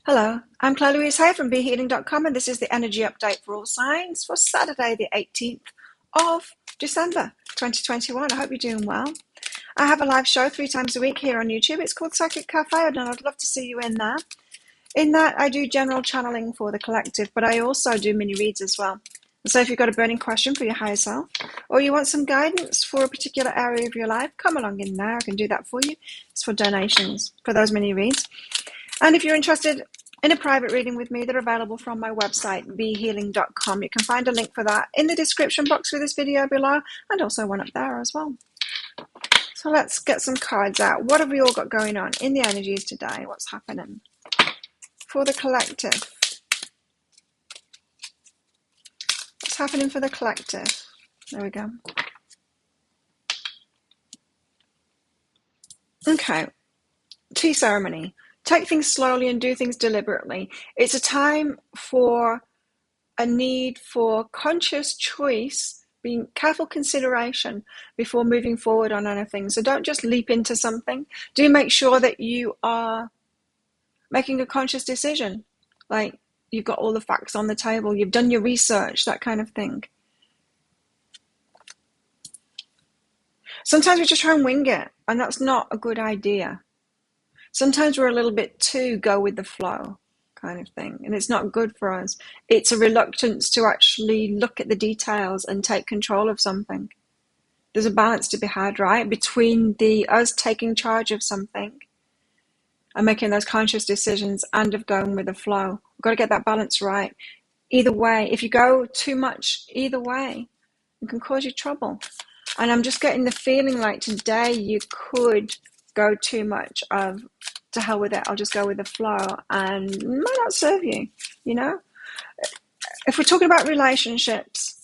Hello, I'm Claire Louise here from BeHealing.com, and this is the energy update for all signs for Saturday, the 18th of December 2021. I hope you're doing well. I have a live show 3 times a week here on YouTube. It's called Psychic Cafe, and I'd love to see you in there. In that, I do general channeling for the collective, but I also do mini reads as well. So if you've got a burning question for your higher self, or you want some guidance for a particular area of your life, come along in there. I can do that for you. It's for donations for those mini reads. And if you're interested in a private reading with me, they're available from my website, behealing.com. You can find a link for that in the description box for this video below, and also one up there as well. So let's get some cards out. What have we all got going on in the energies today? What's happening for the collective? What's happening for the collective? There we go. Okay. Tea ceremony. Take things slowly and do things deliberately. It's a time for a need for conscious choice, being careful consideration before moving forward on anything. So don't just leap into something. Do make sure that you are making a conscious decision. Like you've got all the facts on the table, you've done your research, that kind of thing. Sometimes we just try and wing it, and that's not a good idea. Sometimes we're a little bit too go with the flow kind of thing, and it's not good for us. It's a reluctance to actually look at the details and take control of something. There's a balance to be had, right, between us taking charge of something and making those conscious decisions and of going with the flow. We've got to get that balance right. Either way, if you go too much either way, it can cause you trouble. And I'm just getting the feeling like today you could go too much of, to hell with it, I'll just go with the flow, and it might not serve you, you know? If we're talking about relationships,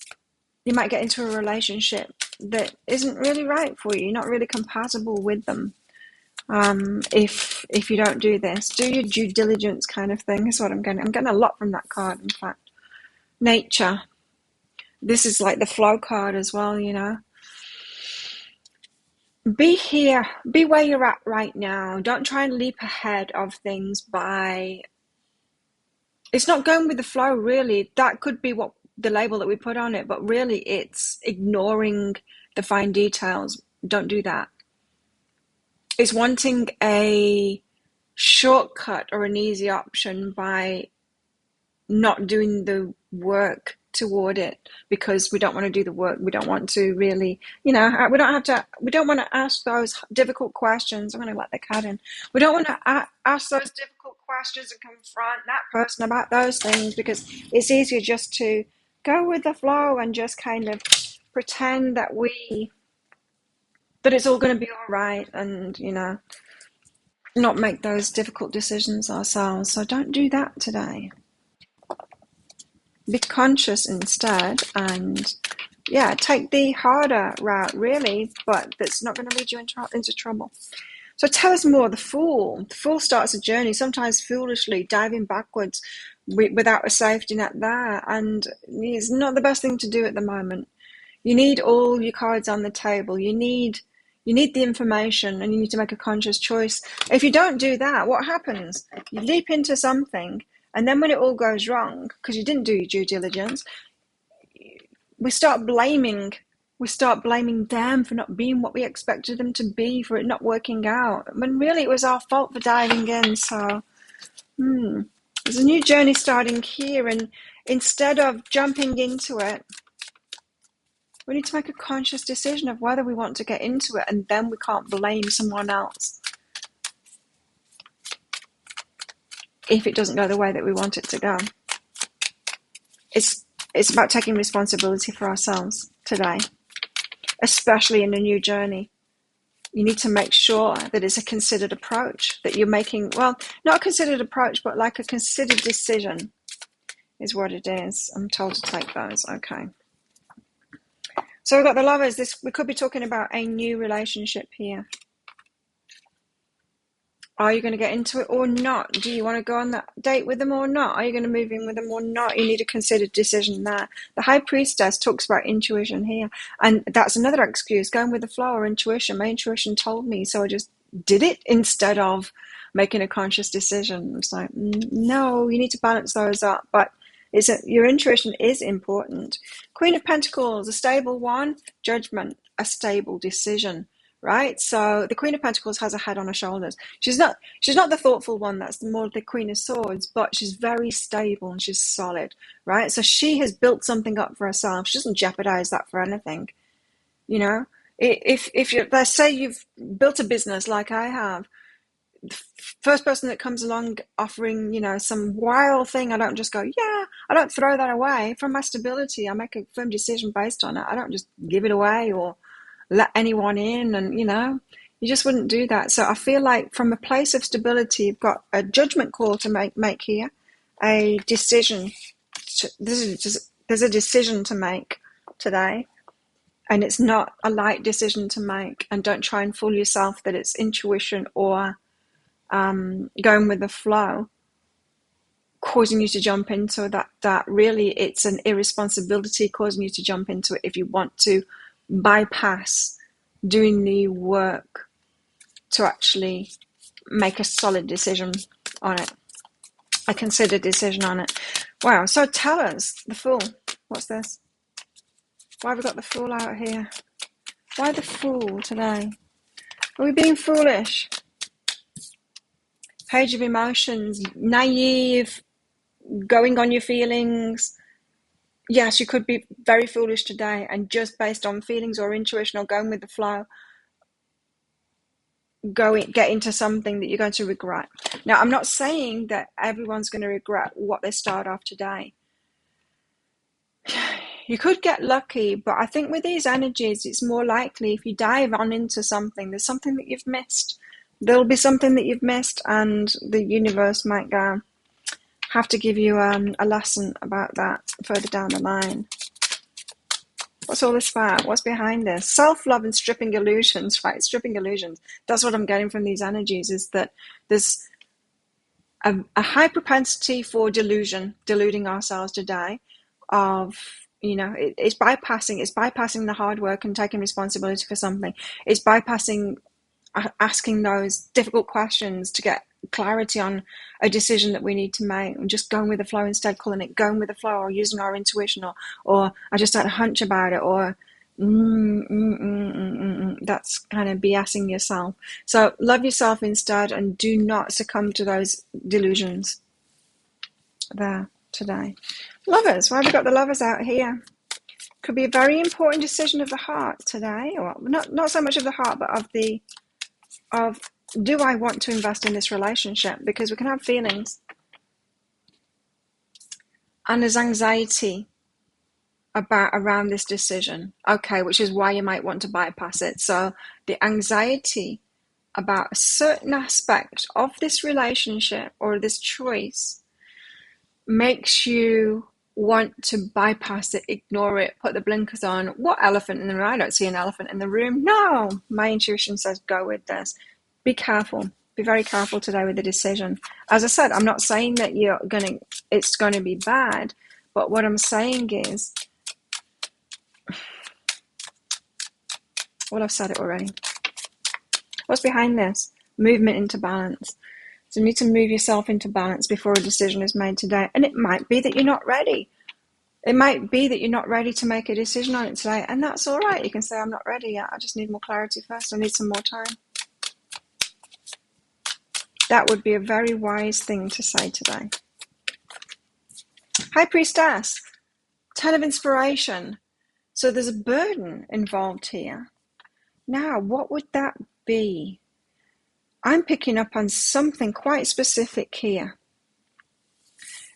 you might get into a relationship that isn't really right for you. You're not really compatible with them. If you don't do this, do your due diligence kind of thing is what I'm getting. I'm getting a lot from that card, in fact. Nature. This is like the flow card as well, you know? Be here, be where you're at right now. Don't try and leap ahead of things by, it's not going with the flow really. That could be what the label that we put on it, but really it's ignoring the fine details. Don't do that. It's wanting a shortcut or an easy option by not doing the work toward it, because we don't want to do the work. We don't want to really, we don't want to ask those difficult questions. I'm going to let the cat in. We don't want to ask those difficult questions and confront that person about those things, because it's easier just to go with the flow and just kind of pretend that it's all going to be all right, and not make those difficult decisions ourselves. So don't do that today. Be conscious instead, and take the harder route really, but that's not going to lead you into trouble. So tell us more. The Fool starts a journey, sometimes foolishly diving backwards without a safety net there, and it's not the best thing to do at the moment. You need all your cards on the table. You need the information, and you need to make a conscious choice. If you don't do that, what happens? You leap into something, and then when it all goes wrong, because you didn't do your due diligence, we start blaming them for not being what we expected them to be, for it not working out, when really it was our fault for diving in. So there's a new journey starting here, and instead of jumping into it, we need to make a conscious decision of whether we want to get into it, and then we can't blame someone else if it doesn't go the way that we want it to go. It's about taking responsibility for ourselves today, especially in a new journey. You need to make sure that it's a considered approach, that you're making, well, not a considered approach, but like a considered decision is what it is. I'm told to take those. Okay. So we've got the Lovers. We could be talking about a new relationship here. Are you going to get into it or not? Do you want to go on that date with them or not? Are you going to move in with them or not? You need a considered decision there. The High Priestess talks about intuition here. And that's another excuse, going with the flow or intuition. My intuition told me, so I just did it instead of making a conscious decision. It's like, no, you need to balance those up. But your intuition is important. Queen of Pentacles, a stable one, Judgment, a stable decision, right? So the Queen of Pentacles has a head on her shoulders. She's not the thoughtful one. That's more the Queen of Swords, but she's very stable and she's solid, right? So she has built something up for herself. She doesn't jeopardize that for anything, you know. If you, let's say you've built a business like I have, the first person that comes along offering, you know, some wild thing, I don't just go, yeah, I don't throw that away. From my stability, I make a firm decision based on it. I don't just give it away or let anyone in, and, you know, you just wouldn't do that. So I feel like from a place of stability, you've got a judgment call to make here, a decision. There's a decision to make today. And it's not a light decision to make. And don't try and fool yourself that it's intuition or going with the flow causing you to jump into that really it's an irresponsibility causing you to jump into it if you want to bypass doing the work to actually make a solid decision on it, a considered decision on it. Wow. So tell us, the Fool. What's this? Why have we got the Fool out here? Why the Fool today? Are we being foolish? Page of Emotions, naive, going on your feelings. Yes, you could be very foolish today, and just based on feelings or intuition or going with the flow, get into something that you're going to regret. Now, I'm not saying that everyone's going to regret what they start off today. You could get lucky, but I think with these energies, it's more likely if you dive on into something, there's something that you've missed. There'll be something that you've missed, and the universe might have to give you a lesson about that further down the line. What's all this about? What's behind this? Self-love and stripping illusions, right? Stripping illusions. That's what I'm getting from these energies, is that there's a high propensity for deluding ourselves today of, you know, it's bypassing the hard work and taking responsibility for something. It's bypassing asking those difficult questions to get clarity on a decision that we need to make, and just going with the flow instead, calling it going with the flow, or using our intuition, or I just had a hunch about it, or that's kind of BSing yourself. So love yourself instead, and do not succumb to those delusions there today. Lovers, why have we got the Lovers out here? Could be a very important decision of the heart today, or not so much of the heart, but of do I want to invest in this relationship? Because we can have feelings, and there's anxiety around this decision, okay, which is why you might want to bypass it. So the anxiety about a certain aspect of this relationship or this choice makes you want to bypass it, ignore it, put the blinkers on. What elephant in the room? I don't see an elephant in the room. No, my intuition says go with this. Be careful. Be very careful today with the decision. As I said, I'm not saying that it's going to be bad, but what I'm saying is, well, I've said it already. What's behind this? Movement into balance. So you need to move yourself into balance before a decision is made today. And it might be that you're not ready. It might be that you're not ready to make a decision on it today. And that's all right. You can say, I'm not ready yet. I just need more clarity first. I need some more time. That would be a very wise thing to say today. High Priestess, 10 of Inspiration. So there's a burden involved here. Now, what would that be? I'm picking up on something quite specific here.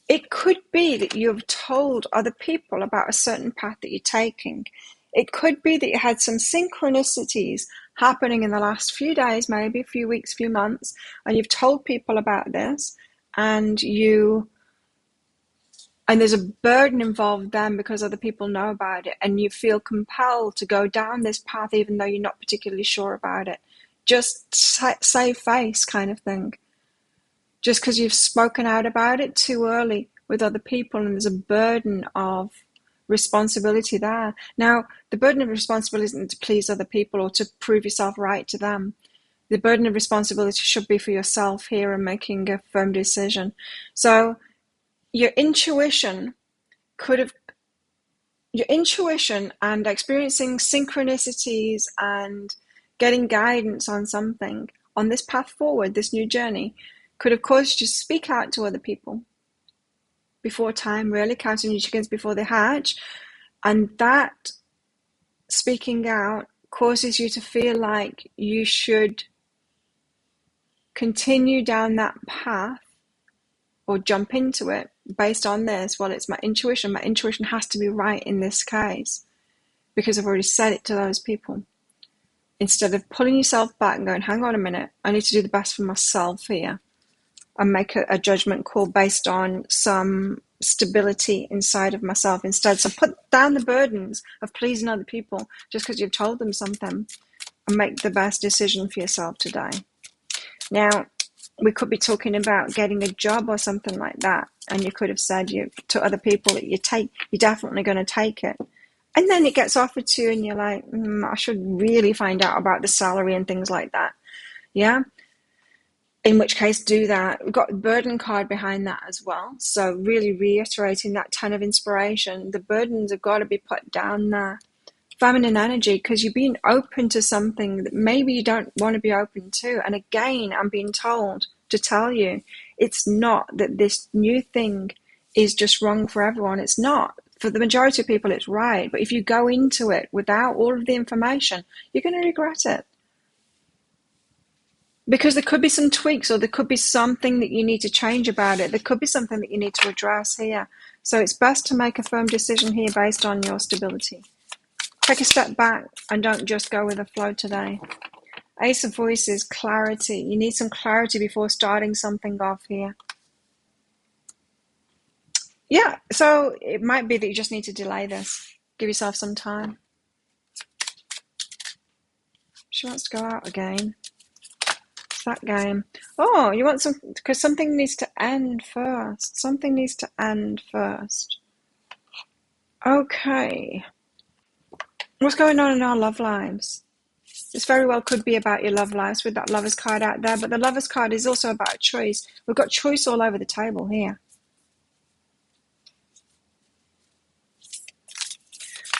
It could be that you've told other people about a certain path that you're taking. It could be that you had some synchronicities happening in the last few days, maybe a few weeks, few months, and you've told people about this, and there's a burden involved then because other people know about it, and you feel compelled to go down this path even though you're not particularly sure about it. Just save face kind of thing. Just because you've spoken out about it too early with other people, and there's a burden of responsibility there. Now, the burden of responsibility isn't to please other people or to prove yourself right to them. The burden of responsibility should be for yourself here and making a firm decision. So your intuition and experiencing synchronicities and getting guidance on something on this path forward, this new journey, could have caused you to speak out to other people before time, really, counting your chickens before they hatch. And that speaking out causes you to feel like you should continue down that path or jump into it based on this. Well, it's my intuition. My intuition has to be right in this case because I've already said it to those people. Instead of pulling yourself back and going, hang on a minute, I need to do the best for myself here and make a judgment call based on some stability inside of myself instead. So put down the burdens of pleasing other people just because you've told them something and make the best decision for yourself today. Now, we could be talking about getting a job or something like that, and you could have said to other people that you're definitely going to take it. And then it gets offered to you and you're like, I should really find out about the salary and things like that. Yeah? In which case, do that. We've got the burden card behind that as well. So really reiterating that 10 of inspiration. The burdens have got to be put down there. Feminine energy, because you're being open to something that maybe you don't want to be open to. And again, I'm being told to tell you, it's not that this new thing is just wrong for everyone. It's not. For the majority of people, it's right. But if you go into it without all of the information, you're going to regret it. Because there could be some tweaks, or there could be something that you need to change about it. There could be something that you need to address here. So it's best to make a firm decision here based on your stability. Take a step back and don't just go with the flow today. Ace of Voices, clarity. You need some clarity before starting something off here. Yeah, so it might be that you just need to delay this. Give yourself some time. She wants to go out again. It's that game. Oh, you want some, because something needs to end first. Something needs to end first. Okay. What's going on in our love lives? This very well could be about your love lives with that Lover's card out there, but the Lover's card is also about choice. We've got choice all over the table here.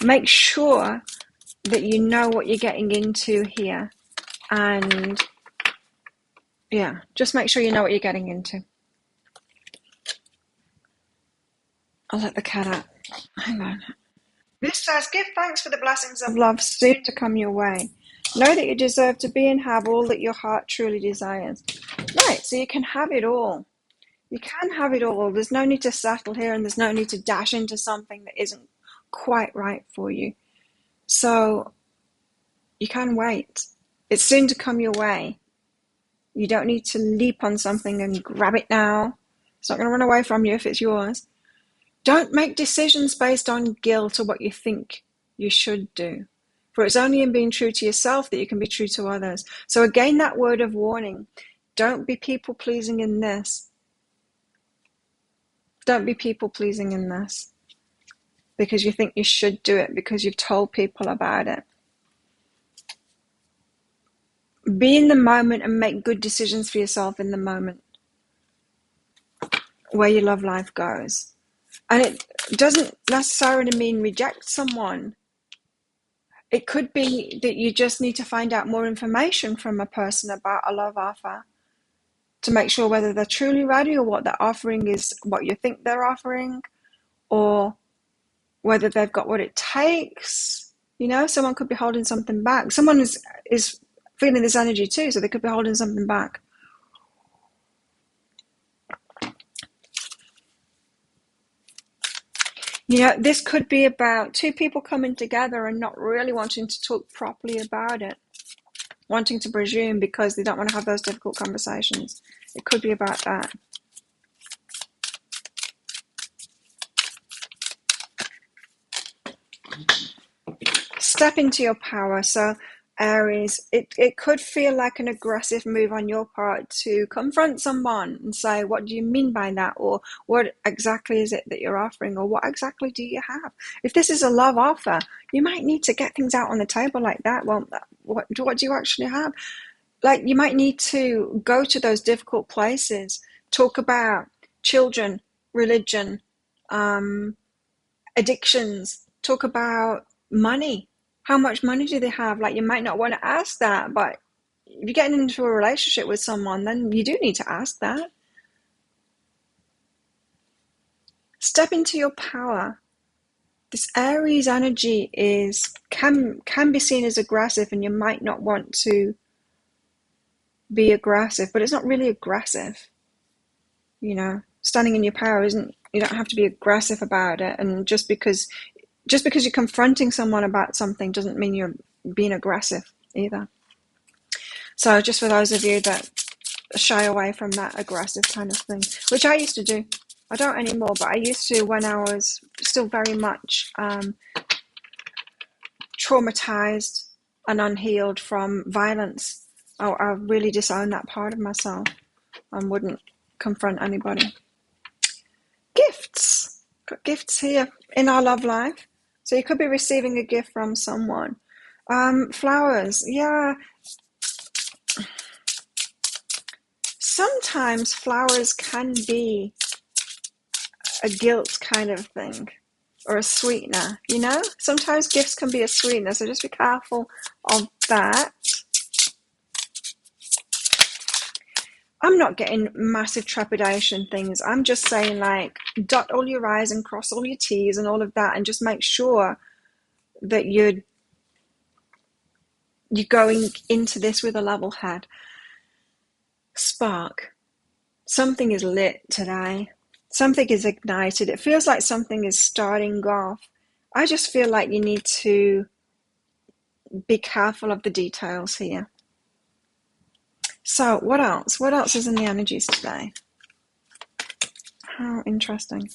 Make sure that you know what you're getting into here. And yeah, just make sure you know what you're getting into. I'll let the cat out. Hang on. This says, give thanks for the blessings of love soon to come your way. Know that you deserve to be and have all that your heart truly desires. Right, so you can have it all. You can have it all. There's no need to settle here, and there's no need to dash into something that isn't quite right for you. So you can wait. It's soon to come your way. You don't need to leap on something and grab it now. It's not going to run away from you if it's yours. Don't make decisions based on guilt or what you think you should do. For it's only in being true to yourself that you can be true to others. So again, that word of warning. Don't be people-pleasing in this. Don't be people-pleasing in this. Because you think you should do it, because you've told people about it. Be in the moment and make good decisions for yourself in the moment. Where your love life goes. And it doesn't necessarily mean reject someone. It could be that you just need to find out more information from a person about a love offer to make sure whether they're truly ready or what they're offering is what you think they're offering, or whether they've got what it takes. You know, someone could be holding something back. Someone is feeling this energy too, so they could be holding something back. You know, this could be about two people coming together and not really wanting to talk properly about it, wanting to presume because they don't want to have those difficult conversations. It could be about that. Step into your power. So Aries, it could feel like an aggressive move on your part to confront someone and say, what do you mean by that? Or what exactly is it that you're offering? Or what exactly do you have? If this is a love offer, you might need to get things out on the table like that. Well, what do you actually have? like you might need to go to those difficult places, talk about children, religion, addictions, talk about money. How much money do they have? Like, you might not want to ask that, but if you're getting into a relationship with someone, then you do need to ask that. Step into your power. This Aries energy can be seen as aggressive, and you might not want to be aggressive, but it's not really aggressive. Standing in your power isn't, you don't have to be aggressive about it. And just because you're confronting someone about something doesn't mean you're being aggressive either. So just for those of you that shy away from that aggressive kind of thing, which I used to do. I don't anymore, but I used to when I was still very much traumatized and unhealed from violence. I really disowned that part of myself and wouldn't confront anybody. Gifts. Got gifts here in our love life. So you could be receiving a gift from someone. Flowers. Yeah. Sometimes flowers can be a guilt kind of thing, or a sweetener, Sometimes gifts can be a sweetener, so just be careful of that. I'm not getting massive trepidation things. I'm just saying, like, dot all your I's and cross all your T's and all of that, and just make sure that you're going into this with a level head. Spark. Something is lit today. Something is ignited. It feels like something is starting off. I just feel like you need to be careful of the details here. So what else? What else is in the energies today? How interesting.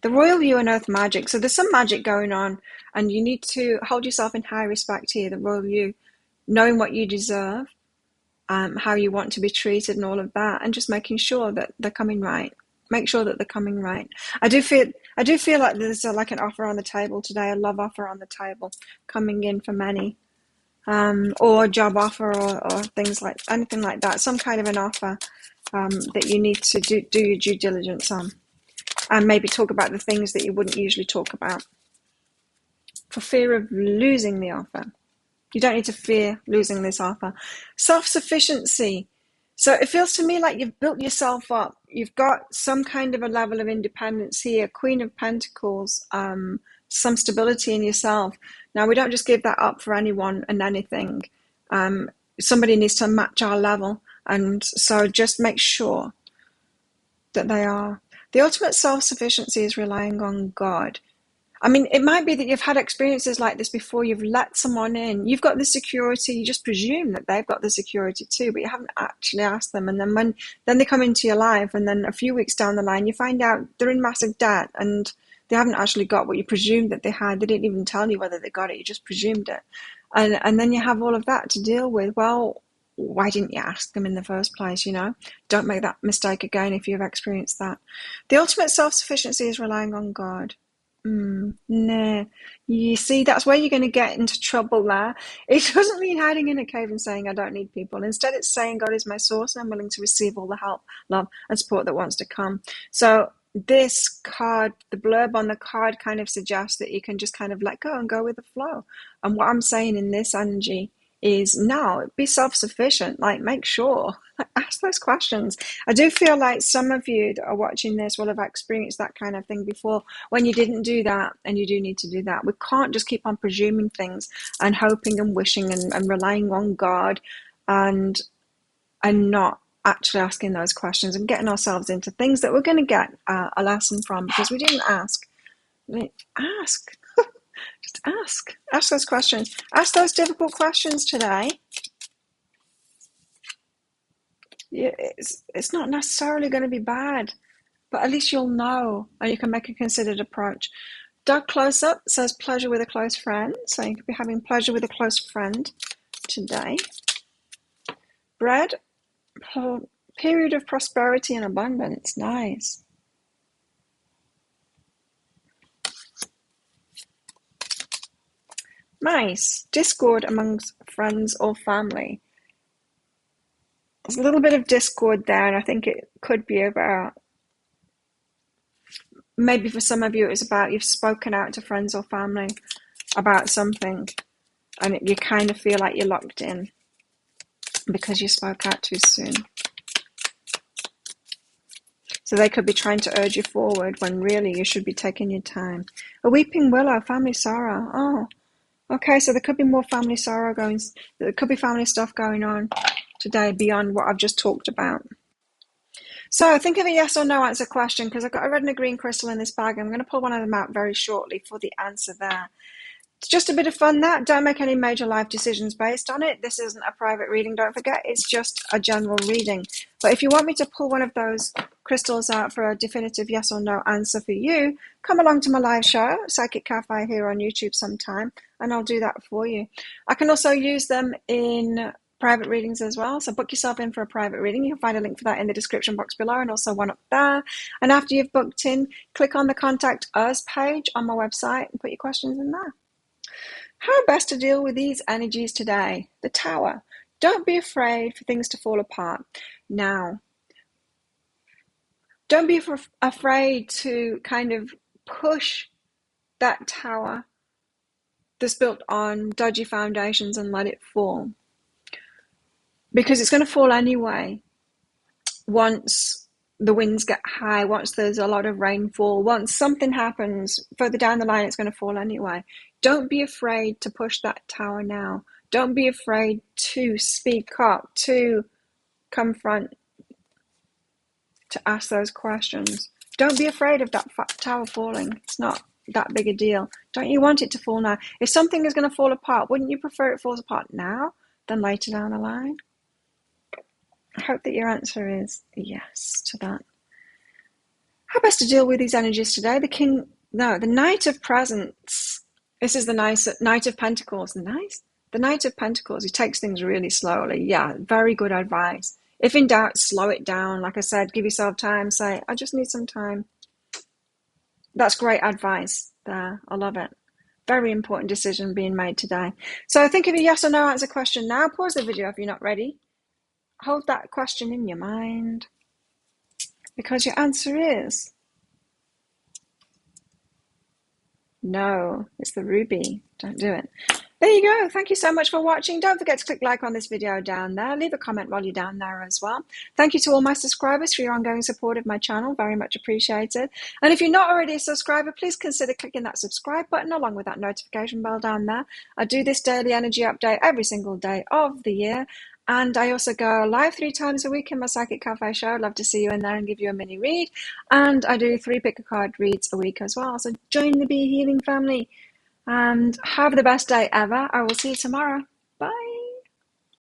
The royal view and earth magic. So there's some magic going on, and you need to hold yourself in high respect here. The royal view, knowing what you deserve, how you want to be treated and all of that, and just making sure that they're coming right. Make sure that they're coming right. I do feel like there's like an offer on the table today, a love offer on the table coming in for many, or a job offer, or things like anything like that. Some kind of an offer that you need to do your due diligence on, and maybe talk about the things that you wouldn't usually talk about for fear of losing the offer. You don't need to fear losing this offer. Self-sufficiency. So it feels to me like you've built yourself up. You've got some kind of a level of independence here. Queen of Pentacles, some stability in yourself. Now, we don't just give that up for anyone and anything. Somebody needs to match our level. And so just make sure that they are. The ultimate self-sufficiency is relying on God. I mean, it might be that you've had experiences like this before. You've let someone in. You've got the security. You just presume that they've got the security too, but you haven't actually asked them. And then then they come into your life, and then a few weeks down the line, you find out they're in massive debt and they haven't actually got what you presumed that they had. They didn't even tell you whether they got it. You just presumed it. And then you have all of that to deal with. Well, why didn't you ask them in the first place, Don't make that mistake again if you've experienced that. The ultimate self-sufficiency is relying on God. Nah. You see, that's where you're going to get into trouble there. It doesn't mean hiding in a cave and saying, I don't need people. Instead, it's saying, God is my source, and I'm willing to receive all the help, love, and support that wants to come. So this card, the blurb on the card kind of suggests that you can just kind of let go and go with the flow. And what I'm saying in this energy is, no, be self-sufficient. Like, make sure, ask those questions. I do feel like some of you that are watching this will have experienced that kind of thing before, when you didn't do that, and you do need to do that. We can't just keep on presuming things and hoping and wishing and relying on God and not actually asking those questions and getting ourselves into things that we're going to get a lesson from because we didn't ask. Ask. Just ask. Ask those questions. Ask those difficult questions today. It's not necessarily going to be bad, but at least you'll know and you can make a considered approach. Dark close-up says pleasure with a close friend. So you could be having pleasure with a close friend today. Bread, period of prosperity and abundance. Nice. Nice. Discord amongst friends or family. There's a little bit of discord there, and I think it could be about, maybe for some of you, it's about you've spoken out to friends or family about something, and you kind of feel like you're locked in because you spoke out too soon. So they could be trying to urge you forward when really you should be taking your time. A weeping willow, family sorrow. Oh, okay, so there could be more family sorrow going, there could be family stuff going on today beyond what I've just talked about. So think of a yes or no answer question, because I've got a red and a green crystal in this bag. I'm going to pull one of them out very shortly for the answer there. It's just a bit of fun, that. Don't make any major life decisions based on it. This isn't a private reading, don't forget. It's just a general reading. But if you want me to pull one of those crystals out for a definitive yes or no answer for you, come along to my live show, Psychic Cafe, here on YouTube sometime, and I'll do that for you. I can also use them in private readings as well. So book yourself in for a private reading. You can find a link for that in the description box below, and also one up there. And after you've booked in, click on the Contact Us page on my website and put your questions in there. How best to deal with these energies today? The Tower. Don't be afraid for things to fall apart. Now, don't be afraid to kind of push that tower that's built on dodgy foundations and let it fall. Because it's going to fall anyway. Once the winds get high, once there's a lot of rainfall, once something happens further down the line, it's going to fall anyway. Don't be afraid to push that tower now. Don't be afraid to speak up, to confront, to ask those questions. Don't be afraid of that tower falling. It's not that big a deal. Don't you want it to fall now? If something is going to fall apart, wouldn't you prefer it falls apart now than later down the line? I hope that your answer is yes to that. How best to deal with these energies today? The Knight of Presents. This is the Knight of Pentacles. The Knight of Pentacles. He takes things really slowly. Yeah, very good advice. If in doubt, slow it down. Like I said, give yourself time. Say, I just need some time. That's great advice there. I love it. Very important decision being made today. So think of a yes or no answer question now. Pause the video if you're not ready. Hold that question in your mind, because your answer is no. It's the ruby. Don't do it. There you go. Thank you so much for watching. Don't forget to click like on this video down there. Leave a comment while you're down there as well. Thank you to all my subscribers for your ongoing support of my channel. Very much appreciated. And if you're not already a subscriber, please consider clicking that subscribe button along with that notification bell down there. I do this daily energy update every single day of the year. And I also go live 3 times a week in my Psychic Cafe show. I'd love to see you in there and give you a mini read. And I do 3 pick a card reads a week as well. So join the Be Healing family and have the best day ever. I will see you tomorrow.